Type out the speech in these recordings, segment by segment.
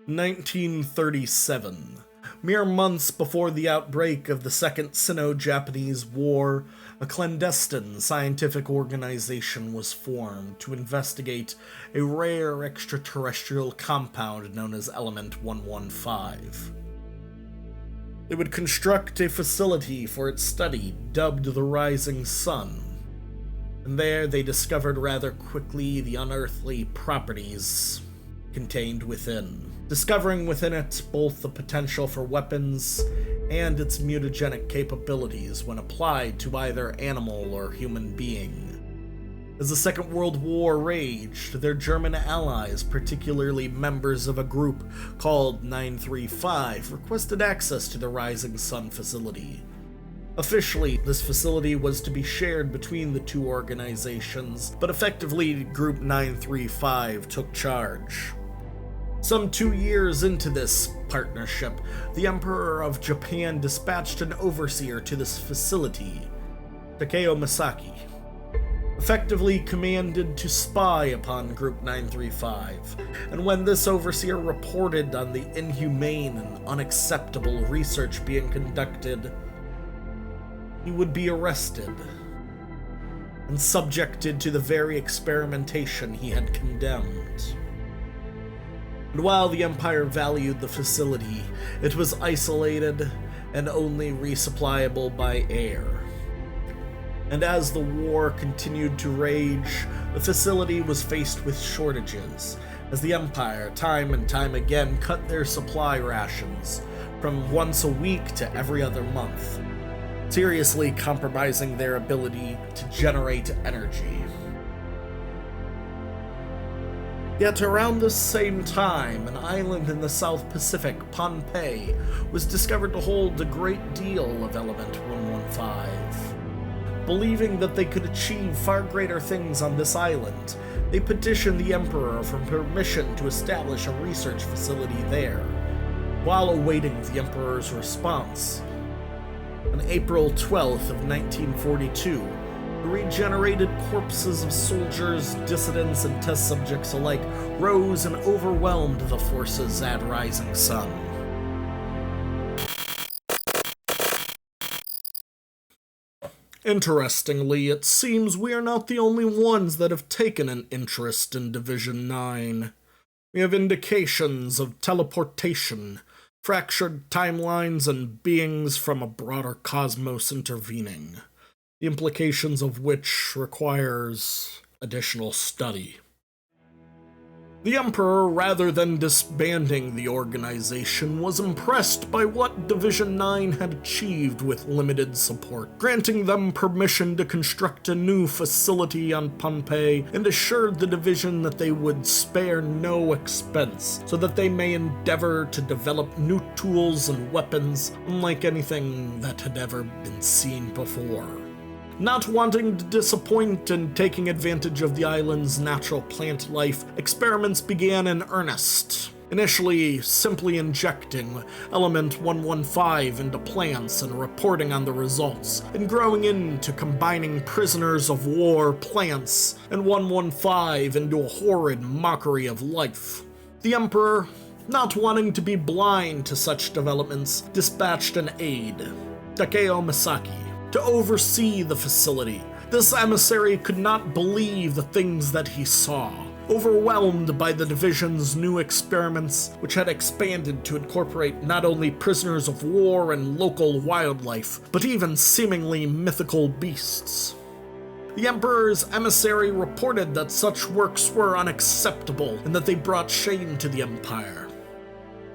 1937. Mere months before the outbreak of the Second Sino-Japanese War, a clandestine scientific organization was formed to investigate a rare extraterrestrial compound known as Element 115. They would construct a facility for its study, dubbed the Rising Sun, and there they discovered rather quickly the unearthly properties contained within, discovering within it both the potential for weapons and its mutagenic capabilities when applied to either animal or human being. As the Second World War raged, their German allies, particularly members of a group called 935, requested access to the Rising Sun facility. Officially, this facility was to be shared between the two organizations, but effectively Group 935 took charge. Some 2 years into this partnership, the Emperor of Japan dispatched an overseer to this facility, Takeo Masaki, effectively commanded to spy upon Group 935, and when this overseer reported on the inhumane and unacceptable research being conducted, he would be arrested and subjected to the very experimentation he had condemned. And while the Empire valued the facility, it was isolated and only resupplyable by air. And as the war continued to rage, the facility was faced with shortages, as the Empire, time and time again, cut their supply rations from once a week to every other month, seriously compromising their ability to generate energy. Yet around this same time, an island in the South Pacific, Pohnpei, was discovered to hold a great deal of Element 115. Believing that they could achieve far greater things on this island, they petitioned the Emperor for permission to establish a research facility there. While awaiting the Emperor's response, on April 12th of 1942, the regenerated corpses of soldiers, dissidents, and test subjects alike rose and overwhelmed the forces at Rising Sun. Interestingly, it seems we are not the only ones that have taken an interest in Division 9. We have indications of teleportation, fractured timelines, and beings from a broader cosmos intervening, the implications of which requires additional study. The Emperor, rather than disbanding the organization, was impressed by what Division 9 had achieved with limited support, granting them permission to construct a new facility on Pohnpei, and assured the division that they would spare no expense, so that they may endeavor to develop new tools and weapons unlike anything that had ever been seen before. Not wanting to disappoint and taking advantage of the island's natural plant life, experiments began in earnest, initially simply injecting Element 115 into plants and reporting on the results, and growing into combining prisoners of war, plants, and 115 into a horrid mockery of life. The Emperor, not wanting to be blind to such developments, dispatched an aide, Takeo Masaki, to oversee the facility. This emissary could not believe the things that he saw, overwhelmed by the division's new experiments, which had expanded to incorporate not only prisoners of war and local wildlife, but even seemingly mythical beasts. The Emperor's emissary reported that such works were unacceptable and that they brought shame to the Empire.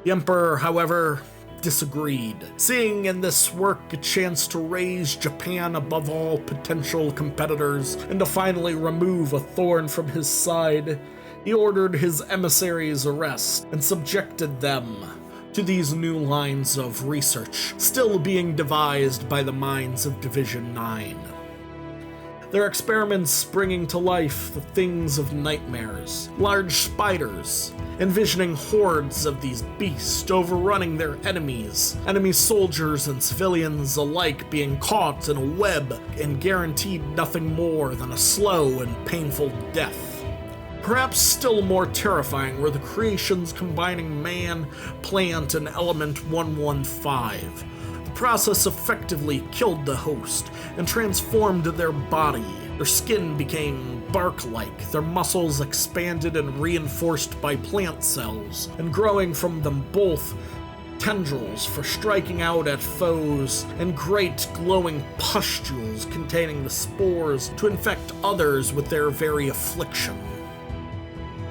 The Emperor, however, disagreed, seeing in this work a chance to raise Japan above all potential competitors and to finally remove a thorn from his side. He ordered his emissaries' arrest and subjected them to these new lines of research, still being devised by the minds of Division 9. Their experiments bringing to life the things of nightmares, large spiders, envisioning hordes of these beasts overrunning their enemies, enemy soldiers and civilians alike being caught in a web and guaranteed nothing more than a slow and painful death. Perhaps still more terrifying were the creations combining man, plant, and element 115. The process effectively killed the host and transformed their body. Their skin became bark-like, their muscles expanded and reinforced by plant cells, and growing from them both tendrils for striking out at foes, and great glowing pustules containing the spores to infect others with their very affliction.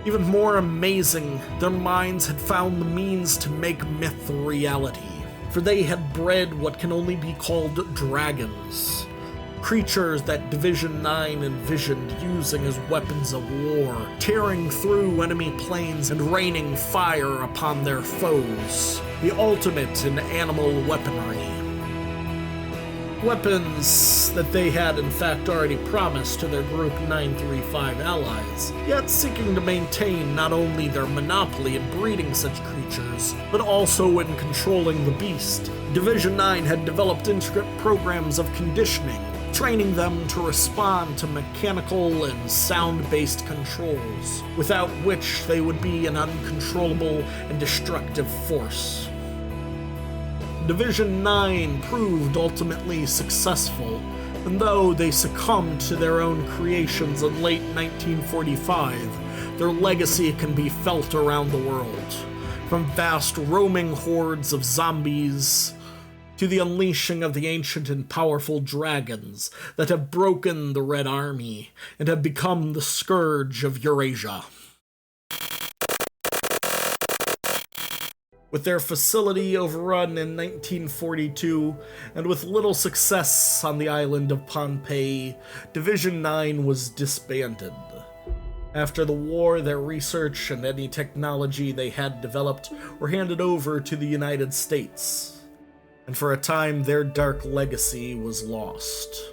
Even more amazing, their minds had found the means to make myth a reality, for they had bred what can only be called dragons. Creatures that Division 9 envisioned using as weapons of war, tearing through enemy planes and raining fire upon their foes. The ultimate in animal weaponry. Weapons that they had in fact already promised to their Group 935 allies, yet seeking to maintain not only their monopoly in breeding such creatures, but also in controlling the beast. Division 9 had developed intricate programs of conditioning, training them to respond to mechanical and sound-based controls, without which they would be an uncontrollable and destructive force. Division 9 proved ultimately successful, and though they succumbed to their own creations in late 1945, their legacy can be felt around the world, from vast roaming hordes of zombies to the unleashing of the ancient and powerful dragons that have broken the Red Army and have become the scourge of Eurasia. With their facility overrun in 1942, and with little success on the island of Pompeii, Division 9 was disbanded. After the war, their research and any technology they had developed were handed over to the United States, and for a time their dark legacy was lost.